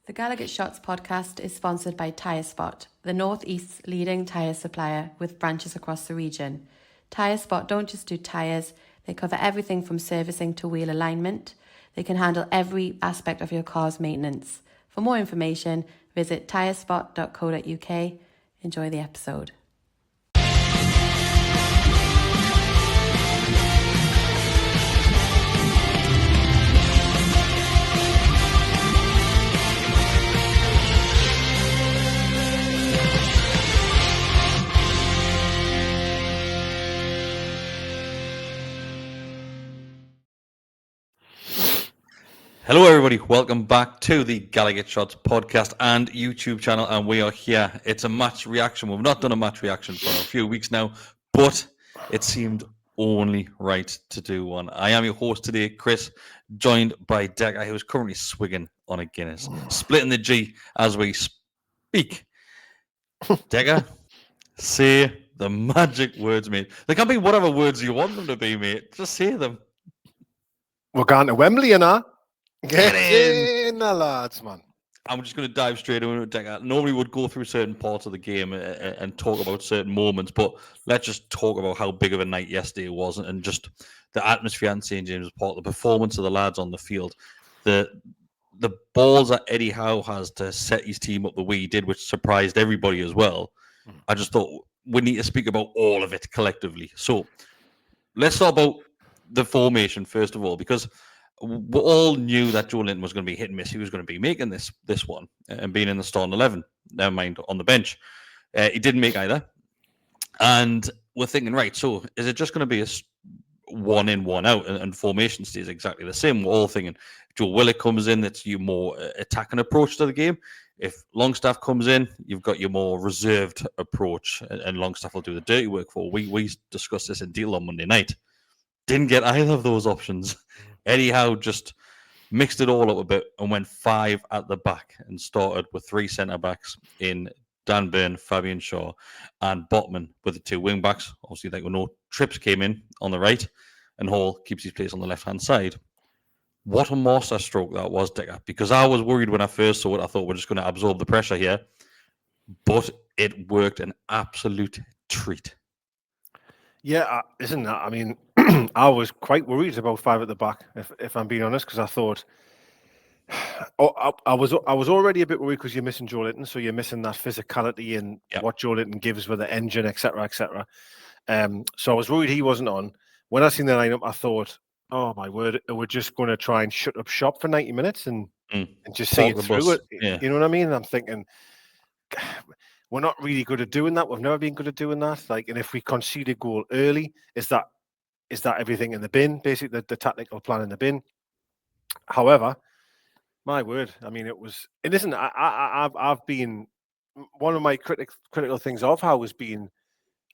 The GallowgateShots podcast is sponsored by TyreSpot, the Northeast's leading tyre supplier with branches across the region. TyreSpot don't just do tyres, they cover everything from servicing to wheel alignment. They can handle every aspect of your car's maintenance. For more information, visit tyrespot.co.uk. Enjoy the episode. Hello everybody, welcome back to the GallowgateShots podcast and YouTube channel, and we are here. It's a match reaction. We've not done a match reaction for a few weeks now, but it seemed only right to do one. I am your host today, Kris, joined by Deka, who is currently swigging on a Guinness, splitting the G as we speak. Deka, say the magic words, mate. They can be whatever words you want them to be, mate. Just say them. We're going to Wembley, and Get in the lads, man. I'm just going to dive straight into it. Nobody would go through certain parts of the game and talk about certain moments, but let's just talk about how big of a night yesterday was and just the atmosphere in St. James Park, the performance of the lads on the field, the balls that Eddie Howe has to set his team up the way he did, which surprised everybody as well. I just thought we need to speak about all of it collectively. So let's talk about the formation first of all, because we all knew that Joe Linton was going to be hit and miss. He was going to be making this one and being in the starting 11. Never mind on the bench. He didn't make either. And we're thinking, right, so is it just going to be a one in, one out, and formation stays exactly the same? We're all thinking Joe Willock comes in, it's your more attacking approach to the game. If Longstaff comes in, you've got your more reserved approach, and Longstaff will do the dirty work for. We discussed this in detail on Monday night. Didn't get either of those options. Eddie Howe just mixed it all up a bit and went 5 at the back and started with 3 centre-backs in Dan Burn, Fabian Shaw, and Botman with the 2 wing-backs. Obviously, like we know, Trips came in on the right and Hall keeps his place on the left-hand side. What a masterstroke that was, Deka, because I was worried when I first saw it. I thought we're just going to absorb the pressure here, but it worked an absolute treat. Yeah, isn't that? I mean, I was quite worried about 5 at the back, if I'm being honest, because I thought I was already a bit worried because you're missing Joe Linton, so you're missing that physicality and what Joe Linton gives with the engine, etc., etc. So I was worried he wasn't on. When I seen the lineup, I thought, oh my word, we're just going to try and shut up shop for 90 minutes and just see it through it. Yeah. You know what I mean? I'm thinking, we're not really good at doing that. We've never been good at doing that. Like, and if we concede a goal early, is that everything in the bin? Basically, the tactical plan in the bin. However, my word, I mean, it isn't. I've been one of my critical things of how has been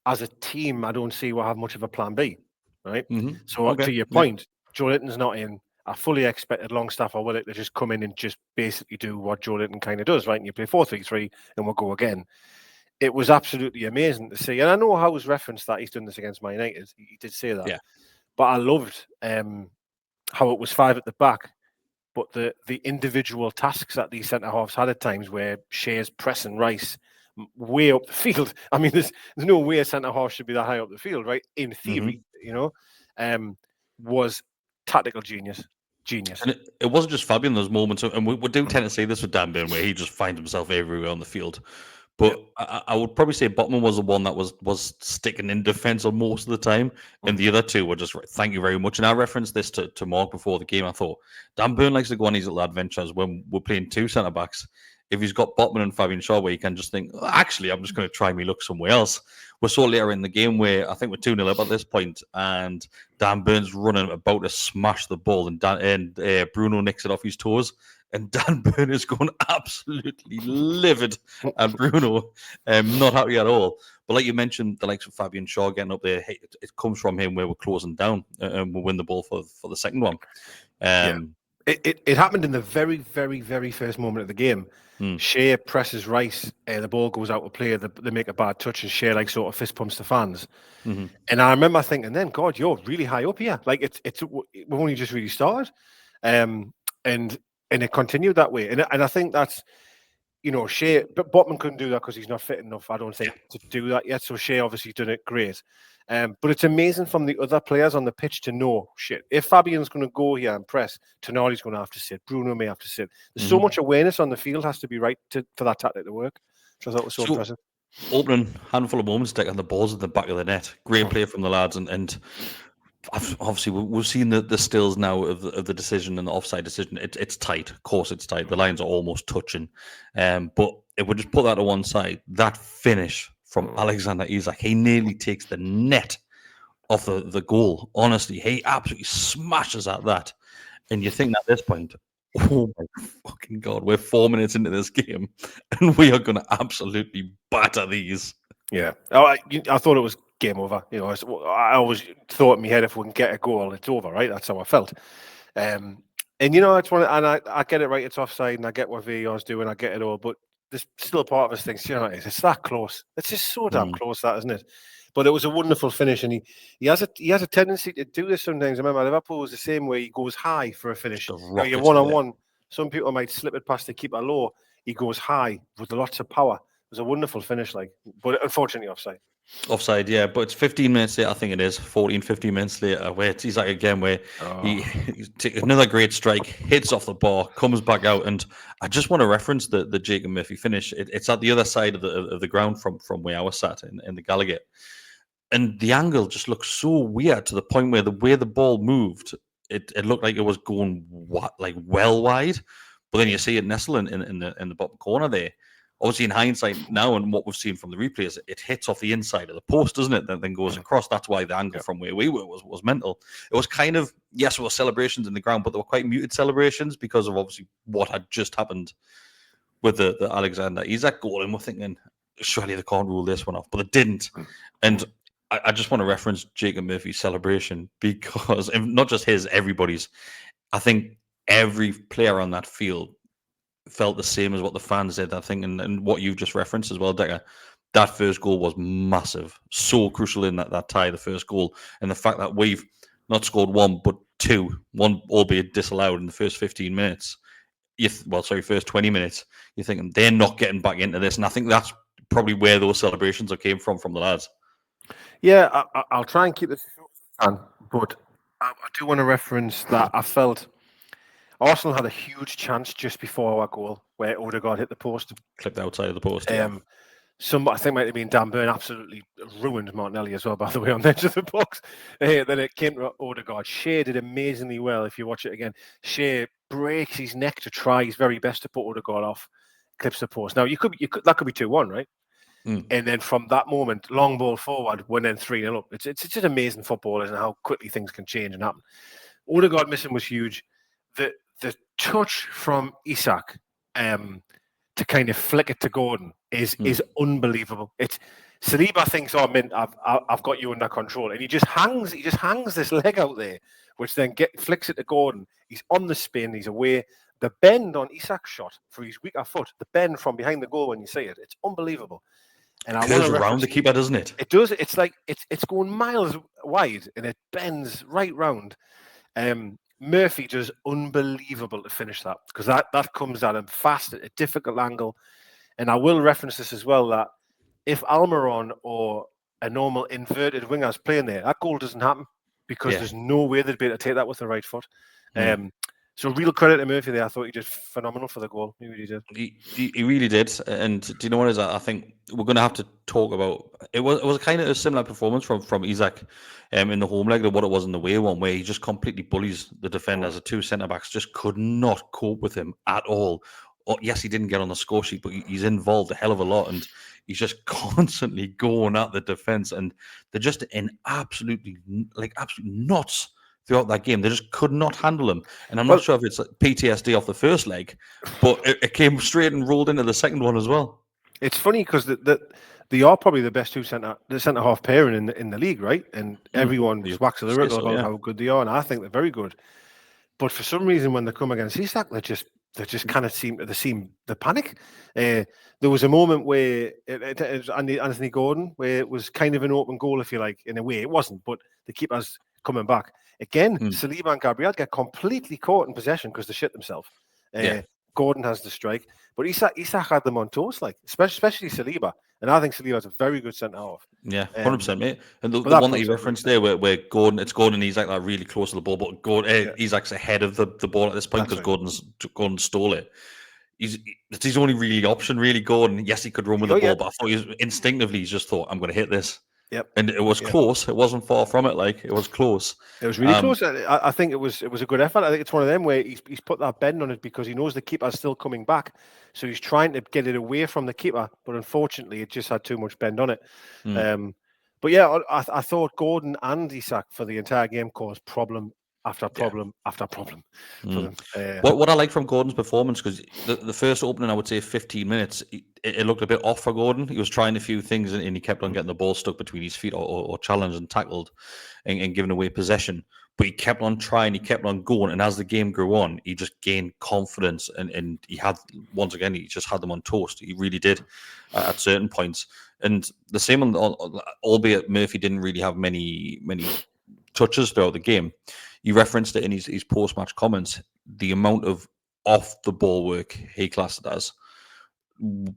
as a team. I don't see we have much of a plan B, right? Mm-hmm. So to your point, Joe Linton's not in. I fully expected Longstaff or Willock to just come in and just basically do what Joe Linton kind of does, right? And you play 4-3-3 and we'll go again. It was absolutely amazing to see. And I know Howe's referenced that he's done this against Man United. He did say that. Yeah. But I loved how it was 5 at the back. But the individual tasks that these centre-halves had at times where Shea's pressing Rice way up the field. I mean, there's no way a centre-half should be that high up the field, right? In theory, was tactical genius. And it wasn't just Fabian, those moments, and we do tend to see this with Dan Burn, where he just finds himself everywhere on the field. But I would probably say Botman was the one that was sticking in defence on most of the time, and the other two were just, thank you very much. And I referenced this to Mark before the game. I thought, Dan Burn likes to go on these little adventures when we're playing 2 centre-backs. If he's got Botman and Fabian Shaw, where you can just think, actually, I'm just going to try me luck somewhere else. We're so later in the game where I think we're 2-0 up at this point, and Dan Burn's running about to smash the ball, and Bruno nicks it off his toes, and Dan Burn is going absolutely livid at Bruno, not happy at all. But like you mentioned, the likes of Fabian Shaw getting up there, it comes from him where we're closing down, and we'll win the ball for the second one. It happened in the very, very, very first moment of the game. Shea presses Rice, the ball goes out of play, they make a bad touch, and Shea like sort of fist pumps the fans. And I remember thinking, then God, you're really high up here. Like we've only just really started, and and it continued that way. And I think that's, Shea, but Botman couldn't do that because he's not fit enough, I don't think, to do that yet. So Shea obviously done it great. But it's amazing from the other players on the pitch to know, shit, if Fabian's going to go here and press, Tonali's going to have to sit, Bruno may have to sit. There's so much awareness on the field has to be right for that tactic to work, which I thought was so impressive. Opening handful of moments, Deka, and the balls at the back of the net. Great play from the lads, and obviously we've seen the stills now of the decision and the offside decision. It's tight. Of course it's tight. The lines are almost touching. But if we just put that to one side, that finish from Alexander Isak, he nearly takes the net off the goal. Honestly, he absolutely smashes at that. And you think at this point, oh my fucking God, we're 4 minutes into this game and we are going to absolutely batter these. Yeah. I thought it was game over. I always thought in my head, if we can get a goal, it's over, right? That's how I felt. And it's one, and I get it, right? It's offside, and I get what VAR's doing. I get it all, but there's still a part of us thinks, it's that close. It's just so damn close, that, isn't it? But it was a wonderful finish, and he has a tendency to do this sometimes. I remember Liverpool was the same way. He goes high for a finish. You're one-on-one. Some people might slip it past the keeper low. He goes high with lots of power. It was a wonderful finish, but unfortunately offside. Offside, yeah, but it's 15 minutes later, I think it is, 15 minutes later, where he's like again, where he takes another great strike, hits off the bar, comes back out, and I just want to reference the Jacob Murphy finish. It's at the other side of the ground from where I was sat in the Gallowgate, and the angle just looks so weird to the point where the way the ball moved, it looked like it was going well wide, but then you see it nestle in the bottom corner there. Obviously, in hindsight now and what we've seen from the replays, it hits off the inside of the post, doesn't it? Then goes across. That's why the angle from where we were was mental. It was kind of, yes, there were celebrations in the ground, but they were quite muted celebrations because of obviously what had just happened with the Alexander Isak goal. And we're thinking, surely they can't rule this one off, but they didn't. And I just want to reference Jacob Murphy's celebration because, not just his, everybody's. I think every player on that field felt the same as what the fans did, I think, and what you've just referenced as well, Deka. That first goal was massive, so crucial in that tie, the first goal, and the fact that we've not scored one but two, one albeit disallowed in the first 15 minutes. First 20 minutes. You're thinking they're not getting back into this, and I think that's probably where those celebrations came from the lads. Yeah, I'll try and keep this short, but I do want to reference that I felt Arsenal had a huge chance just before our goal where Odegaard hit the post. Clipped outside of the post. I think it might have been Dan Burn absolutely ruined Martinelli as well, by the way, on the edge of the box. Then it came to Odegaard. Shea did amazingly well. If you watch it again, Shea breaks his neck to try his very best to put Odegaard off, clips the post. Now, that could be 2-1, right? And then from that moment, long ball forward, when then 3-0 up. It's just amazing football, isn't it, how quickly things can change and happen. Odegaard missing was huge. The touch from Isak to kind of flick it to Gordon is unbelievable. It's Saliba thinks, I've got you under control, and he just hangs this leg out there, which then flicks it to Gordon. He's on the spin, he's away. The bend on Isak's shot for his weaker foot, the bend from behind the goal when you see it, it's unbelievable. And I curves around the keeper, doesn't it? It does. It's like it's going miles wide and it bends right round. Murphy does unbelievable to finish that because that comes at him fast at a difficult angle. And I will reference this as well, that if Almiron or a normal inverted winger's playing there, that goal doesn't happen because there's no way they'd be able to take that with the right foot. So real credit to Murphy there. I thought he did phenomenal for the goal. He really did. He really did. And do you know what it is? I think we're going to have to talk about it. Was kind of a similar performance from Isak in the home leg to what it was in the away one, where he just completely bullies the defenders. The two centre backs just could not cope with him at all. Yes, he didn't get on the score sheet, but he's involved a hell of a lot, and he's just constantly going at the defense, and they're just in absolutely nuts throughout that game. They just could not handle him. And I'm not sure if it's like PTSD off the first leg, but it came straight and rolled into the second one as well. It's funny because they are probably the best centre half pairing in the league, right? And everyone was waxing lyrical about how good they are, and I think they're very good. But for some reason, when they come against Isak, they just kind of seem to panic. There was a moment where it was Anthony Gordon, where it was kind of an open goal, if you like. In a way, it wasn't, but the keeper's coming back. Again, Saliba and Gabriel get completely caught in possession because they shit themselves. Gordon has the strike, but Isak had them on toast, like especially Saliba, and I think Saliba's a very good centre half. Yeah, 100%, mate. And the that one that puts you it referenced there, where Gordon, it's Gordon and Isak that are really close to the ball, but Isak's ahead of the ball at this point because Gordon stole it. It's his only really option, really. Gordon, yes, he could run with the ball, but I thought instinctively he just thought, I'm going to hit this. Yep. And it was close. It wasn't far from it. Like, it was close. It was really close. I think it was a good effort. I think it's one of them where he's put that bend on it because he knows the keeper's still coming back. So he's trying to get it away from the keeper, but unfortunately it just had too much bend on it. But yeah, I thought Gordon and Isak for the entire game caused problem after problem after problem for them. What I like from Gordon's performance, because the first opening, I would say 15 minutes, it looked a bit off for Gordon. He was trying a few things and he kept on getting the ball stuck between his feet or challenged and tackled and giving away possession. But he kept on trying, he kept on going. And as the game grew on, he just gained confidence and he had, once again, he just had them on toast. He really did at certain points. And the same, albeit Murphy didn't really have many touches throughout the game. He referenced it in his post-match comments. The amount of off-the-ball work he classed it as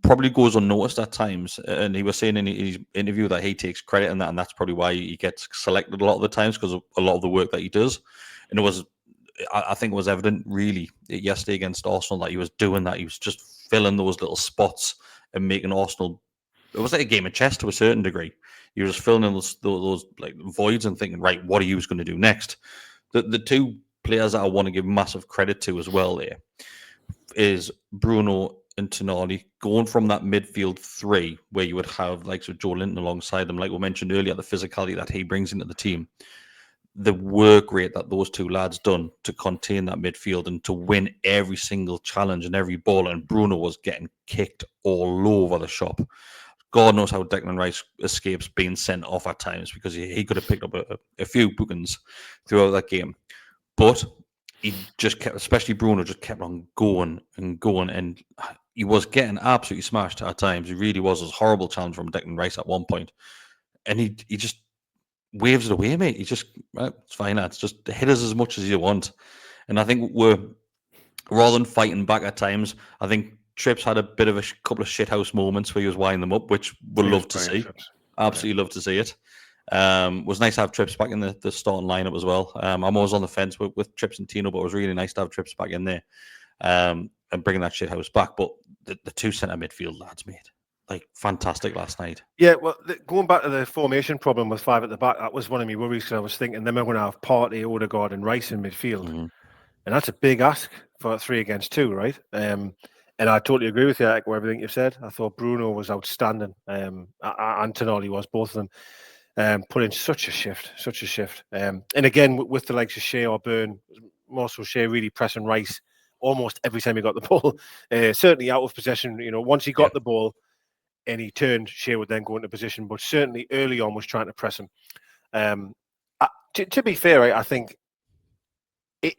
probably goes unnoticed at times. And he was saying in his interview that he takes credit in that, and that's probably why he gets selected a lot of the times, because of a lot of the work that he does. And I think it was evident really yesterday against Arsenal that he was doing that. He was just filling those little spots and making Arsenal. It was like a game of chess to a certain degree. He was filling in those like voids and thinking, right, what are you going to do next? The two players that I want to give massive credit to as well there is Bruno and Tonali, going from that midfield three where you would have like Joe Linton alongside them, like we mentioned earlier, the physicality that he brings into the team, the work rate that those two lads done to contain that midfield and to win every single challenge and every ball. And Bruno was getting kicked all over the shop. God knows how Declan Rice escapes being sent off at times, because he could have picked up a few bookings throughout that game. But he just kept, especially Bruno, just kept on going and going. And he was getting absolutely smashed at times. He really was. It was a horrible challenge from Declan Rice at one point. And he just waves it away, mate. He just, it's fine, lads. Just hit us as much as you want. And I think rather than fighting back at times, I think Trips had a bit of a couple of shithouse moments where he was winding them up, which we'll love to see. Absolutely love to see it. Was nice to have Trips back in the starting lineup as well. I'm always on the fence with Trips and Tino, but it was really nice to have Trips back in there and bringing that shithouse back. But the two centre midfield lads, mate, like fantastic last night. Yeah, well, going back to the formation problem with five at the back, that was one of my worries, because I was thinking then we're going to have Partey, Odegaard and Rice in midfield. And that's a big ask for 3 against 2, right? And I totally agree with you, like, with everything you've said. I thought Bruno was outstanding. And Tonali was, both of them. Put in such a shift. And again, with the likes of Shea or Burn, more so Shea really pressing Rice almost every time he got the ball. Certainly out of possession, once he got the ball and he turned, Shea would then go into position. But certainly early on was trying to press him. To be fair, right, I think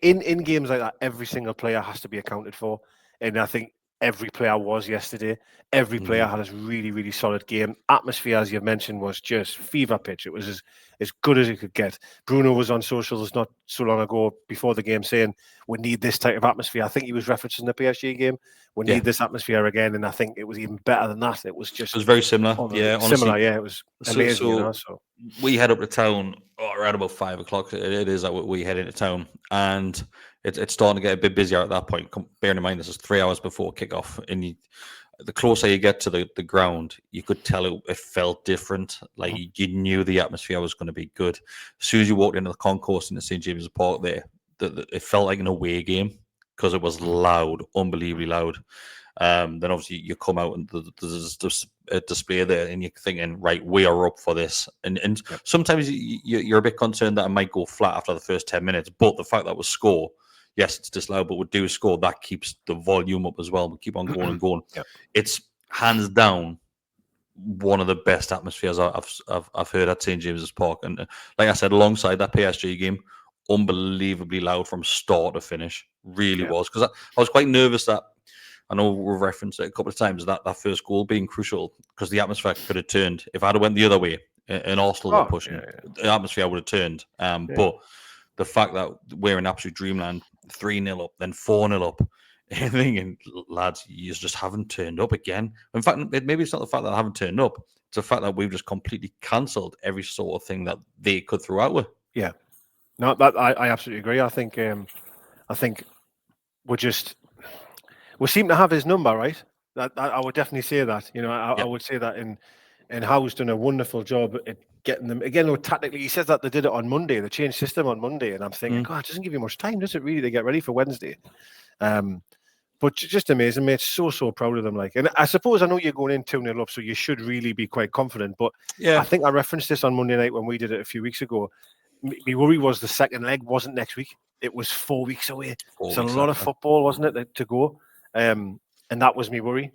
in games like that, every single player has to be accounted for. And I think every player was yesterday. Every player had a really, really solid game. Atmosphere, as you've mentioned, was just fever pitch. It was as good as it could get. Bruno was on socials not so long ago before the game saying, we need this type of atmosphere. I think he was referencing the PSG game. We need this atmosphere again. And I think it was even better than that. It was very similar. Honestly, similar. Yeah, it was amazing. So we head up to town around about 5 o'clock. It is that we head into town, and it's starting to get a bit busier at that point. Bearing in mind, this is 3 hours before kickoff, and the closer you get to the ground, you could tell it felt different. Like you knew the atmosphere was going to be good. As soon as you walked into the concourse in the St. James's Park there, it felt like an away game because it was loud, unbelievably loud. Then obviously you come out and there's a display there, and you're thinking, right, we are up for this. And sometimes you're a bit concerned that it might go flat after the first 10 minutes, but the fact that we score, yes, it's disallowed, but we do score, that keeps the volume up as well. We keep on going and going. It's hands down one of the best atmospheres I've heard at St. James's Park. And like I said, alongside that PSG game, unbelievably loud from start to finish. Really was. Because I was quite nervous that, I know we've referenced it a couple of times, that first goal being crucial, because the atmosphere could have turned. If I'd have went the other way and Arsenal were pushing, the atmosphere would have turned. But the fact that we're in absolute dreamland, 3-0 up, then 4-0 up, thinking, lads, you just haven't turned up again. In fact, maybe it's not the fact that I haven't turned up. It's the fact that we've just completely cancelled every sort of thing that they could throw out with. Yeah. No, that I absolutely agree. I think we seem to have his number, right? I would definitely say that. I would say that and Howe's done a wonderful job at getting them again. Though tactically, he says that they did it on Monday. They changed system on Monday, and I'm thinking, God, it doesn't give you much time, does it? Really, to get ready for Wednesday. But just amazing, mate. So proud of them. And I suppose I know you're going in 2-0 up, so you should really be quite confident. But yeah, I think I referenced this on Monday night when we did it a few weeks ago. My worry was the second leg wasn't next week; it was 4 weeks away. It's a lot of football, wasn't it, to go? And that was my worry.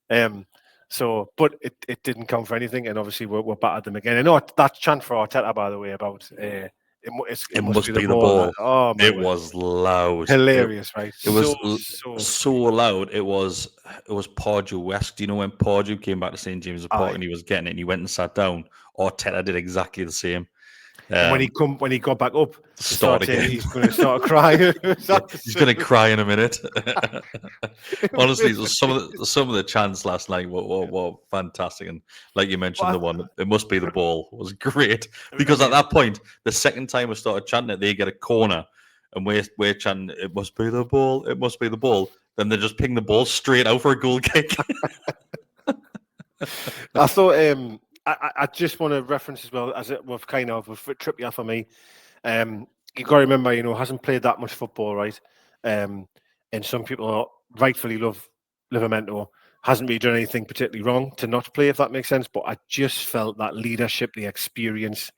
But it didn't count for anything, and obviously we're back at them again. I know that chant for Arteta, by the way, about it must be the ball. Oh, it was loud, hilarious, right? It was so loud. It was Pardew-esque. Do you know when Pardew came back to St James's Park and he was getting it, and he went and sat down? Arteta did exactly the same. When he got back up, start again. He's going to start crying. He's going to cry in a minute. Honestly, some of the chants last night were fantastic, and like you mentioned, the one "it must be the ball" was great because at that point, the second time we started chanting it, they get a corner, and we're chanting "it must be the ball, it must be the ball." Then they just ping the ball straight out for a goal kick. I thought. I just want to reference as well as it with Trippier for me. You've got to remember, hasn't played that much football, right? And some people rightfully love Livramento. Hasn't really done anything particularly wrong to not play, if that makes sense. But I just felt that leadership, the experience,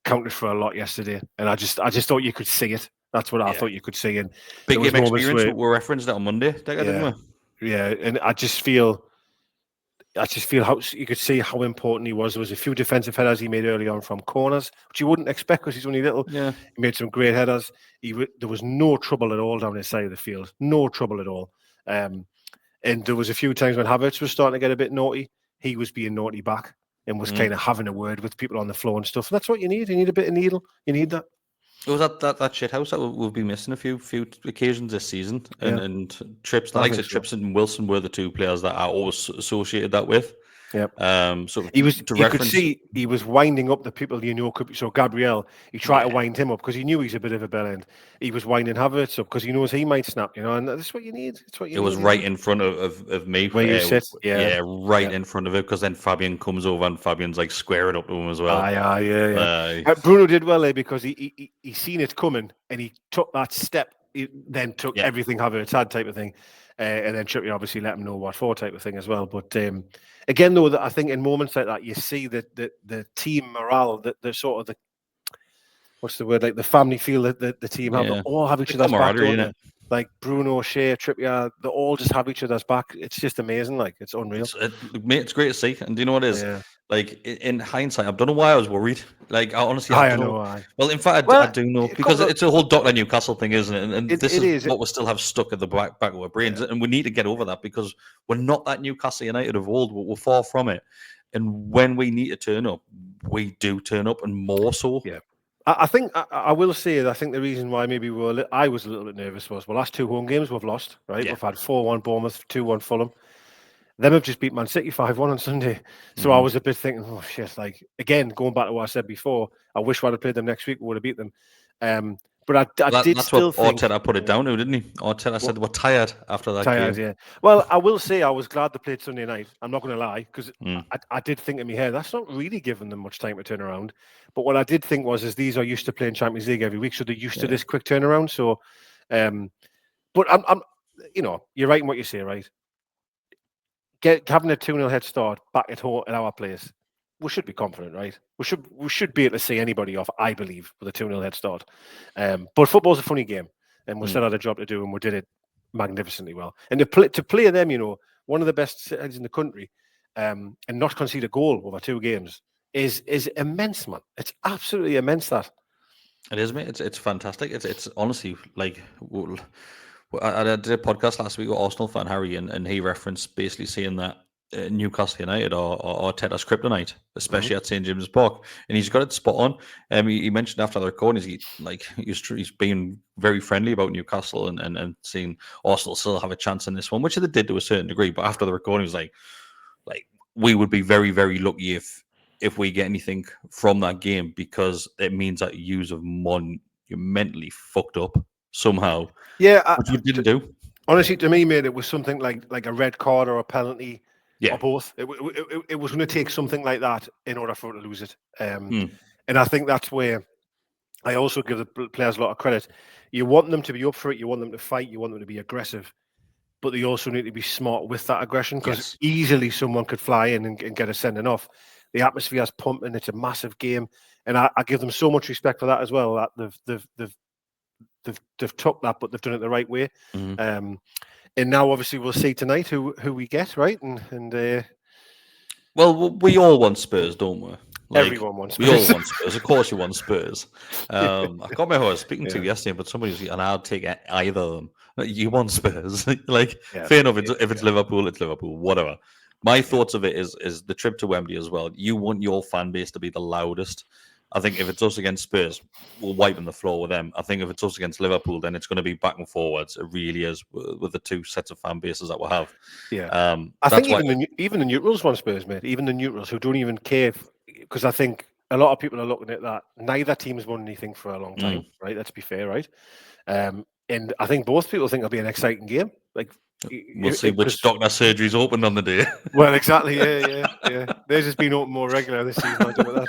counted for a lot yesterday, and I just thought you could see it. That's what I thought you could see. And big game experience. We referenced that on Monday, didn't we? Yeah, and I just feel how you could see how important he was. There was a few defensive headers he made early on from corners, which you wouldn't expect because he's only little. Yeah, he made some great headers. There was no trouble at all down his side of the field. No trouble at all. And there was a few times when Havertz was starting to get a bit naughty. He was being naughty back and was kind of having a word with people on the floor and stuff. And that's what you need. You need a bit of needle. You need that. It was that shit house that we've been missing a few occasions this season, and Trips, the likes of Trips and Wilson were the two players that I always associated that with. Yep. So you could see he was winding up the people So Gabriel, he tried to wind him up because he knew he's a bit of a bell end. He was winding Havertz up because he knows he might snap, and that's what you need. It's what you need. It was right in front of me. Where you sit. Right in front of it, because then Fabian comes over and Fabian's like squaring up to him as well. Yeah. Bruno did well there because he seen it coming and he took that step. He then took everything Havertz had type of thing. And then Trippier obviously let him know what for type of thing as well. But again, though, I think in moments like that, you see that the team morale, the sort of the what's the word, like the family feel that the team have. They all have each other's back, don't they? Like Bruno, Shea, Trippier, they all just have each other's back. It's just amazing. Like, it's unreal. It's great to see. And do you know what it is? Yeah. Like, in hindsight, I don't know why I was worried. Like, honestly, I don't know why. Well, in fact, I do know, because it's a whole Dr. Newcastle thing, isn't it? And this is what we still have stuck at the back of our brains. And we need to get over that, because we're not that Newcastle United of old. We're far from it. And when we need to turn up, we do turn up, and more so. Yeah. I think I will say that I think the reason why maybe I was a little bit nervous was the last two home games we've lost, right? Yeah. We've had 4-1 Bournemouth, 2-1 Fulham. Them have just beat Man City 5-1 on Sunday. So I was a bit thinking, oh shit, like, again, going back to what I said before, I wish I'd have played them next week, we would have beat them. But I did still think... That's what Arteta put it down to, didn't he? Arteta said we're tired after that game. Yeah. Well, I will say I was glad they played Sunday night. I'm not going to lie, because I did think in my head, that's not really giving them much time to turn around. But what I did think was these are used to playing Champions League every week, so they're used to this quick turnaround. So, but I'm you're right in what you say, right? Having a 2-0 head start back at home at our place, we should be confident, right? We should be able to see anybody off, I believe, with a 2-0 head start. But football's a funny game, and we still had a job to do, and we did it magnificently well. And to play them, one of the best heads in the country, and not concede a goal over 2 games is immense, man. It's absolutely immense, that. It is, mate. It's fantastic. It's honestly, like, I did a podcast last week with Arsenal fan Harry, and he referenced basically saying that Newcastle United or Ted's kryptonite, especially at St James's Park, and he's got it spot on. He mentioned after the recording, he's been very friendly about Newcastle and seeing Arsenal still have a chance in this one, which they did to a certain degree. But after the recording, he was like we would be very, very lucky if we get anything from that game, because it means that you're mentally fucked up somehow. Yeah, which you didn't do. Honestly, to me, mate, it was something like a red card or a penalty, or both. It was going to take something like that in order for him to lose it. And I think that's where I also give the players a lot of credit. You want them to be up for it. You want them to fight. You want them to be aggressive. But they also need to be smart with that aggression, because easily someone could fly in and get a sending off. The atmosphere is pumping. It's a massive game. And I give them so much respect for that as well, that they've took that, but they've done it the right way. And now, obviously, we'll see tonight who we get, right? And well, we all want Spurs, don't we? Everyone wants Spurs. We all want Spurs. Of course, you want Spurs. I can't remember who I was speaking to yesterday, but somebody's and I'll take either of them. You want Spurs, fair enough. If it's Liverpool, it's Liverpool. Whatever. My thoughts of it is the trip to Wembley as well. You want your fan base to be the loudest. I think if it's us against Spurs, we'll wipe on the floor with them. I think if it's us against Liverpool, then it's going to be back and forwards. It really is, with the two sets of fan bases that we'll have. Yeah, I think even the neutrals want Spurs, mate. Even the neutrals who don't even care, because I think a lot of people are looking at that. Neither team has won anything for a long time, right? Let's be fair, right? And I think both people think it'll be an exciting game. We'll see which doctor surgery's opened on the day. Well, exactly. Yeah. Theirs has been open more regular this season.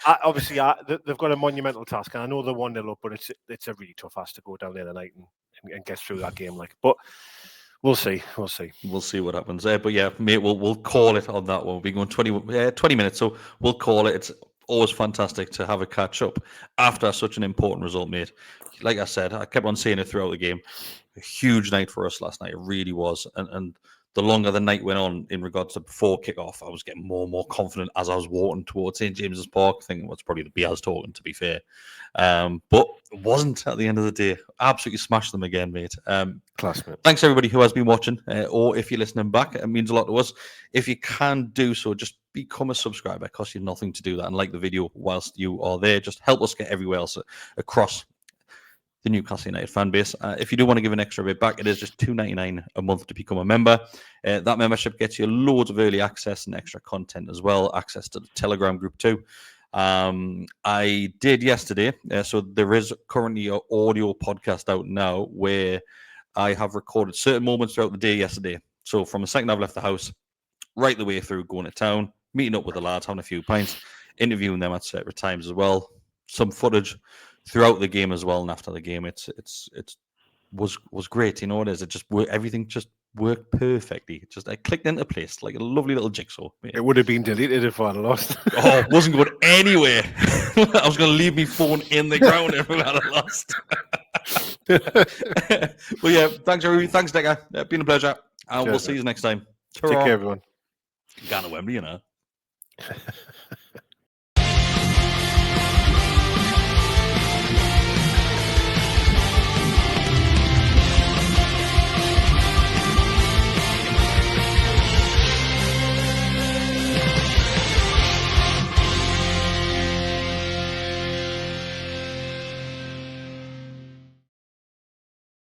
Obviously, they've got a monumental task, and I know they're 1-0 up, but it's a really tough ask to go down there tonight and get through that game. But we'll see. We'll see what happens there. But yeah, mate, we'll call it on that one. We'll be going 20 minutes, so we'll call it. It's always fantastic to have a catch up after such an important result, mate. Like I said, I kept on saying it throughout the game. A huge night for us last night. It really was. And the longer the night went on in regards to before kickoff, I was getting more and more confident as I was walking towards St James's Park. Thinking it's probably the Bears talking, to be fair. But it wasn't at the end of the day. Absolutely smashed them again, mate. Class, mate. Thanks everybody who has been watching, or if you're listening back, it means a lot to us. If you can do so, just become a subscriber. It costs you nothing to do that, and like the video whilst you are there. Just help us get everywhere else across the Newcastle United fan base. If you do want to give an extra bit back, it is just $2.99 a month to become a member. That membership gets you loads of early access and extra content as well, access to the Telegram group too. I did yesterday, so there is currently an audio podcast out now where I have recorded certain moments throughout the day yesterday. So from the second I've left the house, right the way through going to town, meeting up with the lads, having a few pints, interviewing them at certain times as well. Some footage throughout the game as well, and after the game, it was great. You know what it is? It just everything just worked perfectly. I clicked into place like a lovely little jigsaw. It would have been deleted if I'd lost. Oh, it wasn't going anywhere. I was going to leave my phone in the ground if I had lost. Well, yeah, thanks everybody. Thanks, Deka. It's been a pleasure, and we'll see you next time. Take care, everyone. Going to Wembley, you know.